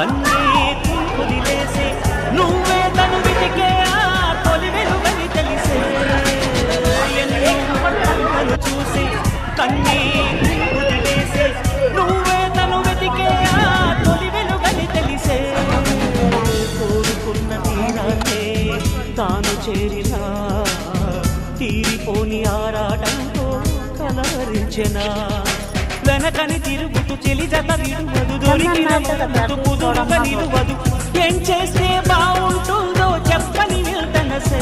కన్నీకు వదిలేసే నువ్వే తను వెతికే ఆ తొలి వెలుగని తెలిసే ఎన్నో కళ్ళు చూసి కన్నీకు వదిలేసే నువ్వే తను వెతికే ఆ తొలి వెలుగని తెలిసే కోరుకున్న తీరాన్నే తాను చేరినా తీరిపోని ఆరాటంతో కలవరించెనా వెనకని తిరుగుతూ చెలి జత విడువదు దొరికిన కుదురుగా నిలువదు ఏం చేస్తే బాగుంటుందో చెప్పని నిల్తనసే